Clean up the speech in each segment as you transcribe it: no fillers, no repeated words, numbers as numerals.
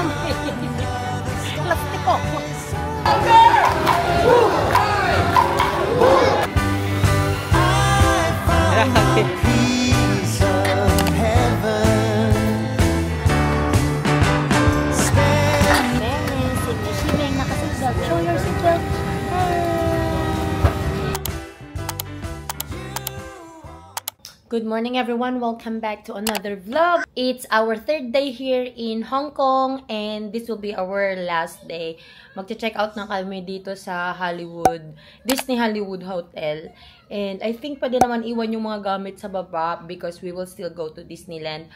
Plastic ko. Good morning everyone, welcome back to another vlog. It's our third day here in Hong Kong and this will be our last day. Magche-check out na kami dito sa Hollywood, Disney Hollywood Hotel. And I think pwede naman iwan yung mga gamit sa baba because we will still go to Disneyland.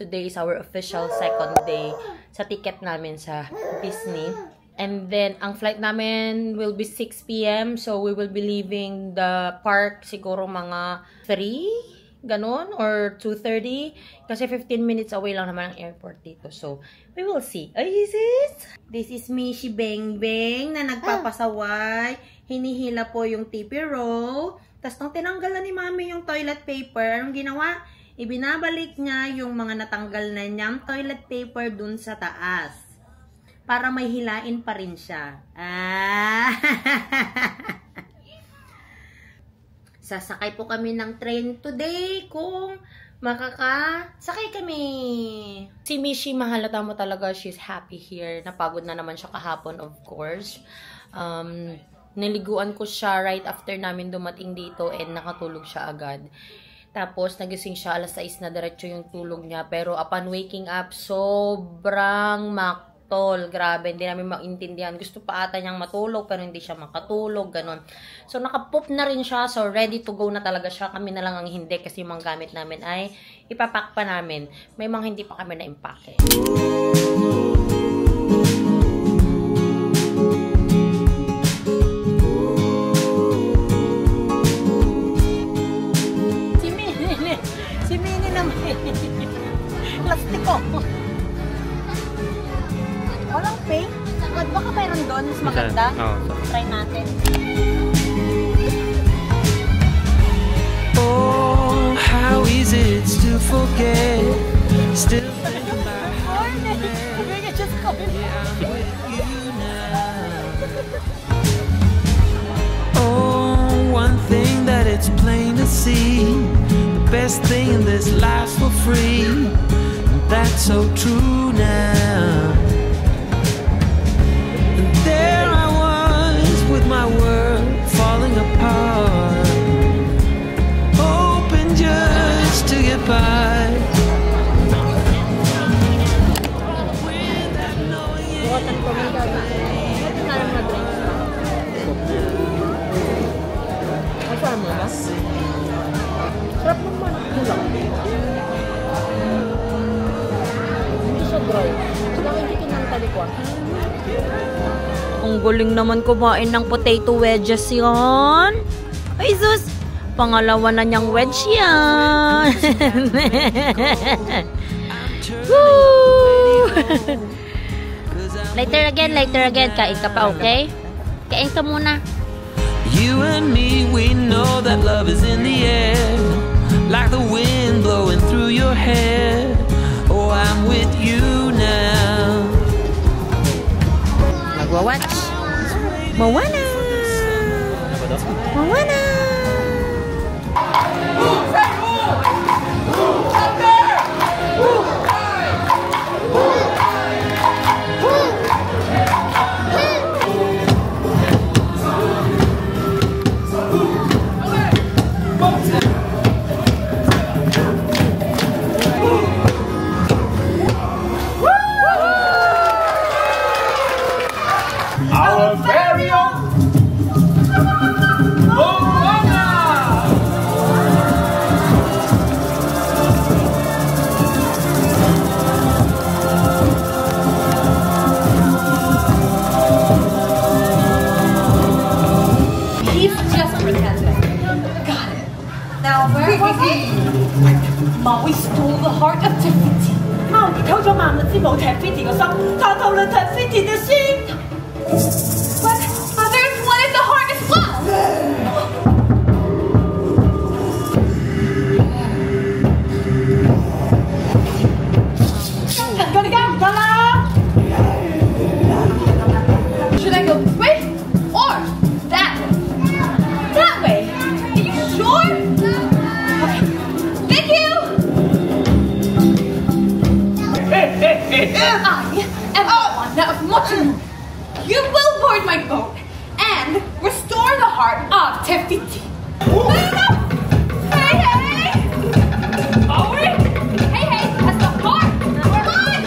Today is our official second day sa ticket namin sa Disney. And then, ang flight namin will be 6 p.m. So, we will be leaving the park siguro mga 3, ganon, or 2:30. Kasi 15 minutes away lang naman ang airport dito. So, we will see. Ay, is it? This is Mishi Beng Beng na nagpapasaway. Hinihila po yung TP roll. Tapos, nung tinanggalan ni Mami yung toilet paper, anong ginawa? Ibinabalik niya yung mga natanggal na niyang toilet paper dun sa taas. Para may hilain pa rin siya. Sasakay po kami ng train today kung makakasakay kami. Si Mishi, mahalata mo talaga, she's happy here. Napagod na naman siya kahapon, of course. Niliguan ko siya right after namin dumating dito and nakatulog siya agad. Tapos, nagising siya, alas 6 na diretso yung tulog niya. Pero upon waking up, sobrang grabe, hindi namin maintindihan. Gusto pa ata niyang matulog, pero hindi siya makatulog, ganun. So, nakapoop na rin siya. So, ready to go na talaga siya. Kami na lang ang hindi kasi yung mga gamit namin ay ipapack pa namin. May mga hindi pa kami na-impake. Si Mini naman. Plastic ko. Walang pink? Baka mayroon doon. Mas maganda. Try natin. Oh, how easy it's to forget. Still think about how you met. Yeah, I'm with you now. Oh, one thing that it's plain to see. The best thing in this life's for free. And that's so true now. There I was with my world falling apart, hoping just to get by. Without knowing Sarap naman. Hindi siya dry. Nakikitin ng talikwa. Ang galing naman kumain ng potato wedges yan. Ay, sus! Pangalawa na niyang wedge yan. Later again. Kain ka pa, okay? Kain ka muna. You and me, we know that love is in the air, like the wind blowing through your hair. Oh, I'm with you now. Magwa-watch. Moana! Moana! Our very own Moana! He's just pretending. Got it. Now where was he? Maui stole the heart of Te-Fiti. 貓兒偷咗萬物之母 Te-Fiti 個心，賺到了 Te-Fiti 嘅心。But others wanted the heart as well. Thành個你梗唔得啦！ am the one of Mochino. You will board my boat and restore the heart of Tefiti. Hey, hey! Owen! Hey, hey! That's the heart! Come on!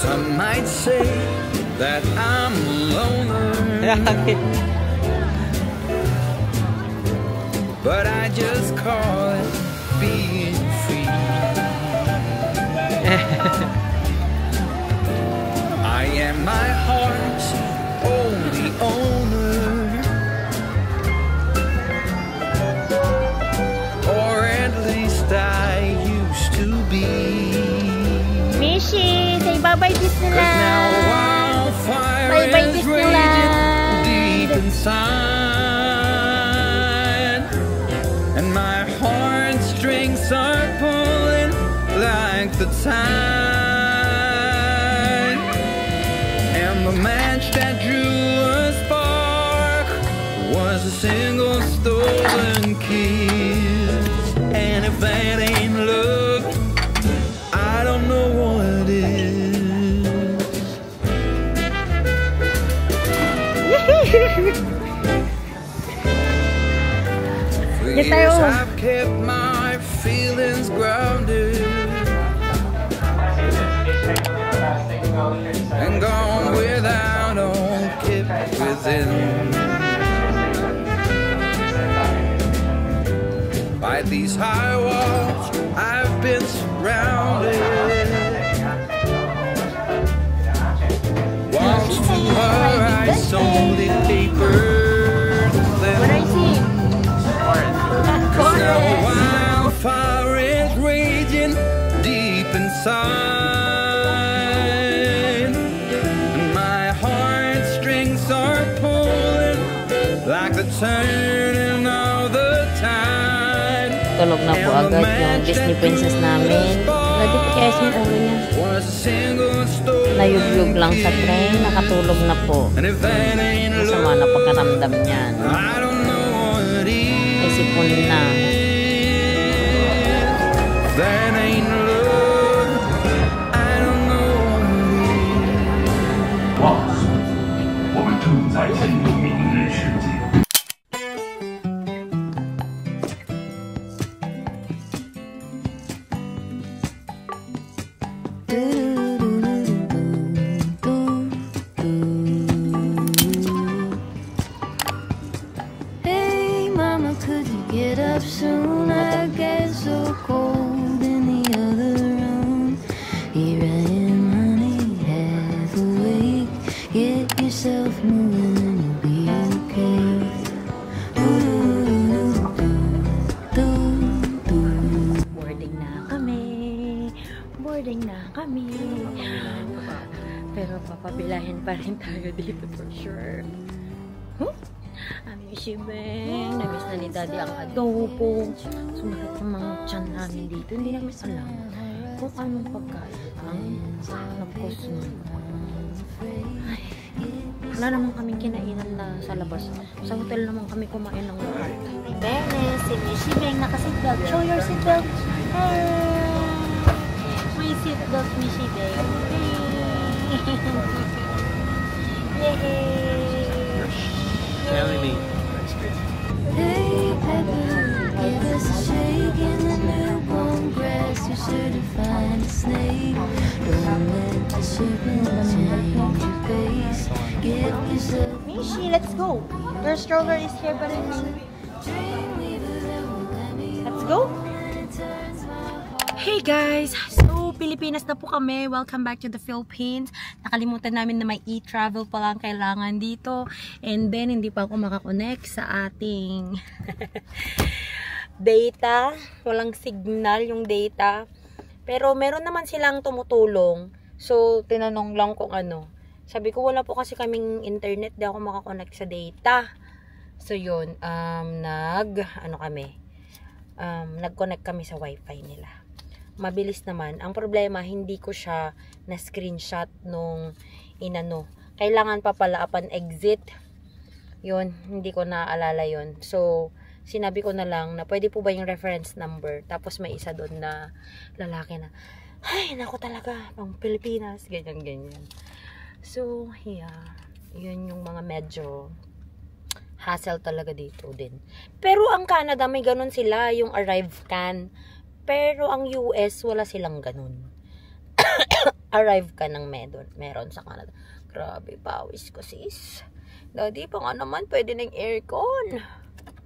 Some might say that I'm a loner, but I just call it being free. I am my heart's only owner, or at least I used to be. Mishi, say bye-bye Disneyland. Now wildfire Bye-bye is raging Disneyland. deep inside, and my heartstrings are pulling like the tide, and the match that drew a spark was a single stolen kiss, and if that ain't love, I don't know what is. For Yes, years I will. I've kept my feelings grounded and gone without all kept within. By these high walls I've been surrounded, walls to her eyes only paper. What I see? The wildfire is raging deep inside, and my heartstrings are pulling like the turning of the tide. Tulog na po agad yung Disney princess namin. Nadi-PS yung ulo niya. Was a single story. Nayugyug lang sa train, nakatulog na po. And if that ain't Masama na pagkaramdam niyan. I don't know what it Ay, is. sipunin na. That ain't love. I don't know what it is. 我们正在进入明日世界。 Hey mama, could you get up soon? I get so cold in the other room. Here I am, honey, half awake. Get yourself moving and you'll be okay. Boarding na kami. Boarding na kami. Pero papabilahin pa rin tayo dito for sure. Ami Shibeng, namiss na ni Daddy ang adobo. Sumakit ang mga tiyan namin dito. Hindi namin alam kung anong pagkain ang nagkos nun. Ay, wala naman kaming kinainan na sa labas. Sa hotel naman kami kumain ng lahat. Fairness, si Miss Shibeng naka-seatbelt. Show your seatbelt. May seatbelt, Miss Shibeng. Yay! Hey Pepper, give us a shake in the newborn grass. You're sure to find a snake. Don't let the serpent change your face. Get yourself Mishi, let's go. Your stroller is here, but let's go. Hey guys! So, Pilipinas na po kami. Welcome back to the Philippines. Nakalimutan namin na may e-travel pa lang kailangan dito. And then, hindi pa ako makakonect sa ating data. Walang signal yung data. Pero meron naman silang tumutulong. So, tinanong lang kung ano. Sabi ko, wala po kasi kaming internet. Di ako makakonect sa data. So, yun. Nag-connect kami sa wifi nila. Mabilis naman. Ang problema, hindi ko siya na-screenshot nung inano. Kailangan pa pala upon exit. Yun, hindi ko naaalala yun. So, sinabi ko na lang na pwede po ba yung reference number. Tapos may isa doon na lalaki na, ay, naku talaga, pang Pilipinas. Ganyan. So, yeah. Yun yung mga medyo hassle talaga dito din. Pero ang Canada, may ganun sila, yung arrive can. Pero ang US, wala silang ganun. Arrive can ng meron sa Canada. Grabe, pawis ko sis. Daddy, pa nga naman, pwede ng aircon.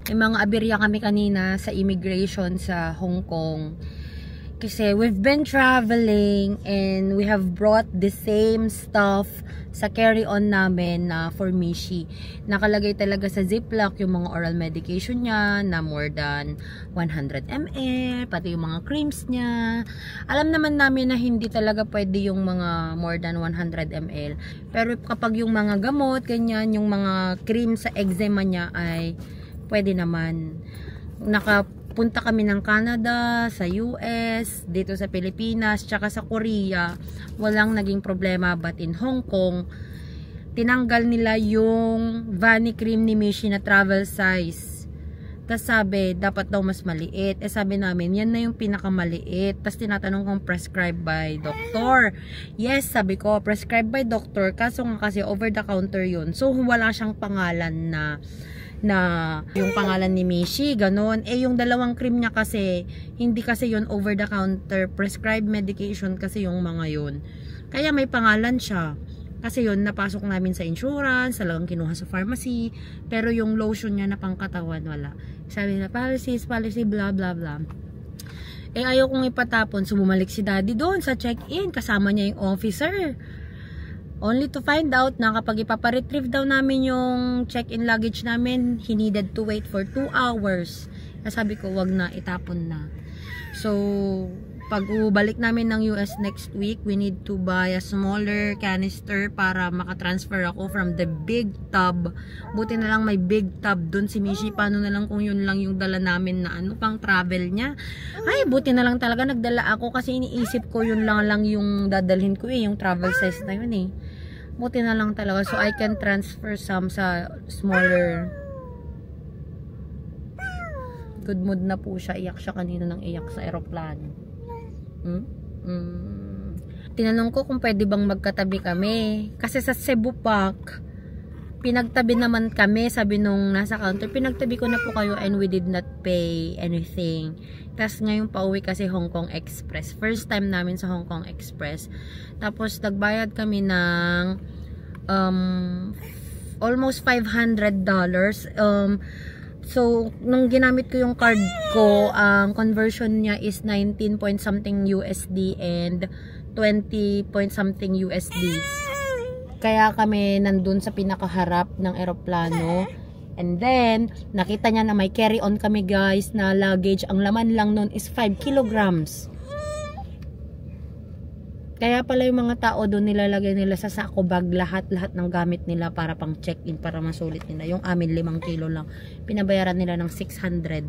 May mga aberya kami kanina sa immigration sa Hong Kong. Kasi we've been traveling and we have brought the same stuff sa carry-on namin na for Mishi. Nakalagay talaga sa Ziploc yung mga oral medication niya na more than 100 ml, pati yung mga creams niya. Alam naman namin na hindi talaga pwede yung mga more than 100 ml. Pero kapag yung mga gamot, ganyan, yung mga cream sa eczema niya ay pwede naman. Nakapunta kami ng Canada, sa US, dito sa Pilipinas, tsaka sa Korea. Walang naging problema. But in Hong Kong, tinanggal nila yung Vani cream ni Mishi na travel size. Tapos sabi, dapat daw mas maliit. Sabi namin, yan na yung pinakamaliit. Tapos tinatanong kung prescribed by doctor. Yes, sabi ko, prescribed by doctor. Kaso nga kasi over the counter yun. So, wala siyang pangalan na yung pangalan ni Mishi, ganun. Yung dalawang cream niya kasi, hindi kasi yun over the counter, prescribed medication kasi yung mga yun. Kaya may pangalan siya. Kasi yun, napasok namin sa insurance, talagang kinuha sa pharmacy, pero yung lotion niya na pangkatawan, wala. Sabi na, policy, blah, blah, blah. Ayaw kong ipatapon, so bumalik si daddy doon sa check-in, kasama niya yung officer. Only to find out na kapag ipaparetrieve daw namin yung check-in luggage namin, he needed to wait for 2 hours. Sabi ko, wag na, itapon na. So, pag ubalik namin ng US next week, we need to buy a smaller canister para makatransfer ako from the big tub. Buti na lang may big tub dun si Mishi. Paano na lang kung yun lang yung dala namin na ano, pang travel niya. Ay, buti na lang talaga nagdala ako kasi iniisip ko yun lang yung dadalhin ko yung travel size na yun eh. Buti na lang talaga. So, I can transfer some sa smaller. Good mood na po siya. Iyak siya kanina ng iyak sa aeroplano. Tinanong ko kung pwede bang magkatabi kami. Kasi sa Cebu Park, pinagtabi naman kami. Sabi nung nasa counter, pinagtabi ko na po kayo and we did not pay anything. Tapos ngayon pauwi kasi Hong Kong Express. First time namin sa Hong Kong Express. Tapos nagbayad kami ng almost $500. So, nung ginamit ko yung card ko, ang conversion niya is 19 point something USD and 20 point something USD. Kaya kami nandun sa pinakaharap ng eroplano. And then, nakita niya na may carry-on kami guys na luggage. Ang laman lang nun is 5 kilograms. Kaya pala yung mga tao doon nilalagay nila sa sako bag lahat ng gamit nila para pang check-in, para masulit nila. Yung amin 5 kilo lang. Pinabayaran nila ng 600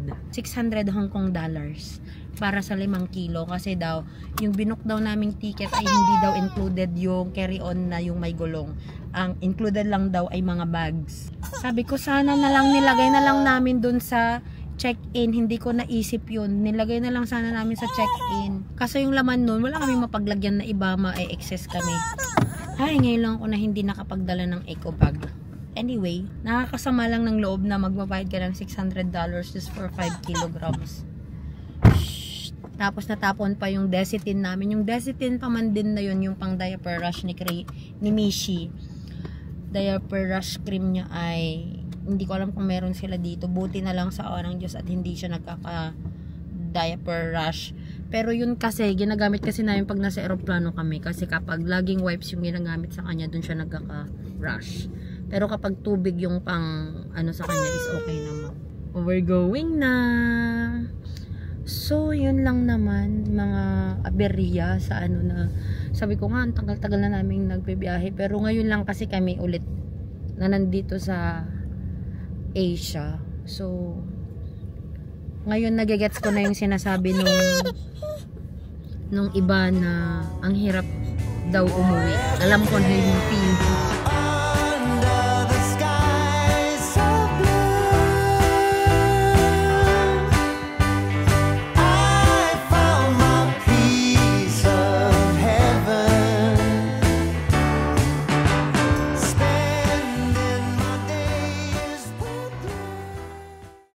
Hong Kong dollars para sa 5 kilo. Kasi daw, yung binook daw naming ticket ay hindi daw included yung carry-on na yung may gulong. Ang included lang daw ay mga bags. Sabi ko, sana na lang nilagay na lang namin doon sa check-in, hindi ko naisip yun. Nilagay na lang sana namin sa check-in. Kasi yung laman nun, wala kami mapaglagyan na iba, ma-excess kami. Ay, ngayon lang ako na hindi nakapagdala ng eco bag. Anyway, nakakasama lang ng loob na magbabayad ka ng $600 just for 5 kilograms. Shhh. Tapos natapon pa yung Desitin namin. Yung Desitin pa man din na yun, yung pang diaper rush ni Mishi. Diaper rush cream niya ay hindi ko alam kung meron sila dito. Buti na lang sa awa ng Diyos at hindi siya nagkaka-diaper rash. Pero yun kasi, ginagamit kasi namin pag nasa aeroplano kami. Kasi kapag laging wipes yung ginagamit sa kanya, dun siya nagkaka-rash. Pero kapag tubig yung pang ano sa kanya is okay naman. We're going na. So, yun lang naman. Mga Beria sa ano na, sabi ko nga, ang tagal-tagal na namin nagbibiyahe. Pero ngayon lang kasi kami ulit na nandito sa Asia. So, ngayon nagigets ko na yung sinasabi nung iba na ang hirap daw umuwi. Alam ko na yung feel.